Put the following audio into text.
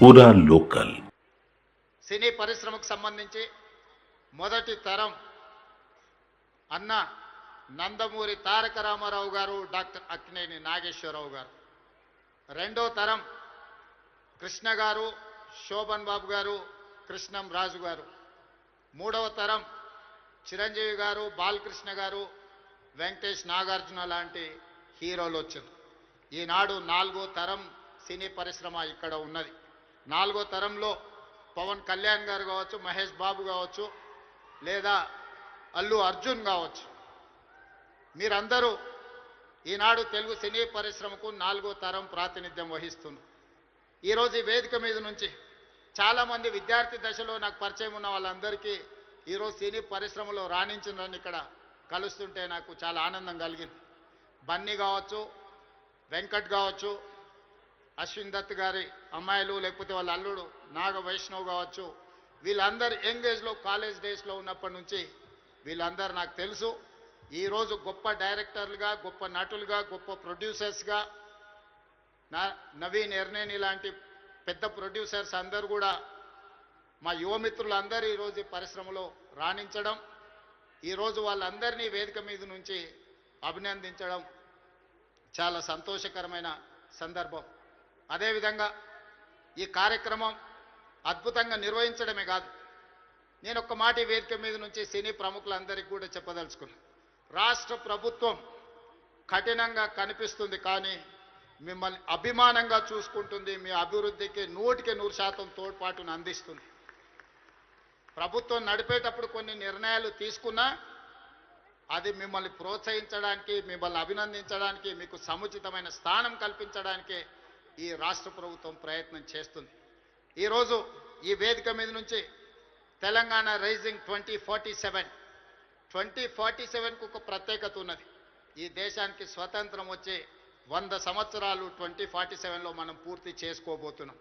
పూరా లోకల్ సినీ పరిశ్రమకు సంబంధించి మొదటి తరం అన్న నందమూరి తారక రామారావు గారు, డాక్టర్ అక్కినేని నాగేశ్వరరావు గారు. రెండో తరం కృష్ణ గారు, శోభన్ బాబు గారు, కృష్ణం రాజు గారు. మూడవ తరం చిరంజీవి గారు, బాలకృష్ణ గారు, వెంకటేష్, నాగార్జున లాంటి హీరోలు వచ్చారు. ఈనాడు నాలుగో తరం సినీ పరిశ్రమ ఇక్కడ ఉన్నది. నాలుగో తరంలో పవన్ కళ్యాణ్ గారు కావచ్చు, మహేష్ బాబు కావచ్చు, లేదా అల్లు అర్జున్ కావచ్చు. మీరందరూ ఈనాడు తెలుగు సినీ పరిశ్రమకు నాలుగో తరం ప్రాతినిధ్యం వహిస్తున్నారు. ఈరోజు ఈ వేదిక మీద నుంచి చాలామంది విద్యార్థి దశలో నాకు పరిచయం ఉన్న వాళ్ళందరికీ ఈరోజు సినీ పరిశ్రమలో రాణించిందని ఇక్కడ కలుస్తుంటే నాకు చాలా ఆనందం కలిగింది. బన్నీ కావచ్చు, వెంకట్ కావచ్చు, అశ్విన్ దత్ గారి అమ్మాయిలు, లేకపోతే వాళ్ళ అల్లుడు నాగ వైష్ణవ్ కావచ్చు, వీళ్ళందరూ యంగ్ ఏజ్లో కాలేజ్ డేస్లో ఉన్నప్పటి నుంచి వీళ్ళందరూ నాకు తెలుసు. ఈరోజు గొప్ప డైరెక్టర్లుగా, గొప్ప నటులుగా, గొప్ప ప్రొడ్యూసర్స్గా నవీన్ ఎర్నేని లాంటి పెద్ద ప్రొడ్యూసర్స్ అందరూ కూడా మా యువమిత్రులందరూ ఈరోజు ఈ పరిశ్రమలో రాణించడం, ఈరోజు వాళ్ళందరినీ వేదిక మీద నుంచి అభినందించడం చాలా సంతోషకరమైన సందర్భం. అదేవిధంగా ఈ కార్యక్రమం అద్భుతంగా నిర్వహించడమే కాదు, నేను ఒక్క మాట ఈ వేదిక మీద నుంచి సినీ ప్రముఖులందరికీ కూడా చెప్పదలుచుకున్నాను. రాష్ట్ర ప్రభుత్వం కఠినంగా కనిపిస్తుంది, కానీ మిమ్మల్ని అభిమానంగా చూసుకుంటుంది, మీ అభివృద్ధికి 100% తోడ్పాటును అందిస్తుంది. ప్రభుత్వం నడిపేటప్పుడు కొన్ని నిర్ణయాలు తీసుకున్నా అది మిమ్మల్ని ప్రోత్సహించడానికి, మిమ్మల్ని అభినందించడానికి, మీకు సముచితమైన స్థానం కల్పించడానికే ఈ రాష్ట్ర ప్రభుత్వం ప్రయత్నం చేస్తుంది. ఈరోజు ఈ వేదిక మీద నుంచి తెలంగాణ రైజింగ్ 2047కు ఒక ప్రత్యేకత ఉన్నది. ఈ దేశానికి స్వతంత్రం వచ్చే 100 సంవత్సరాలు 2047లో మనం పూర్తి చేసుకోబోతున్నాం.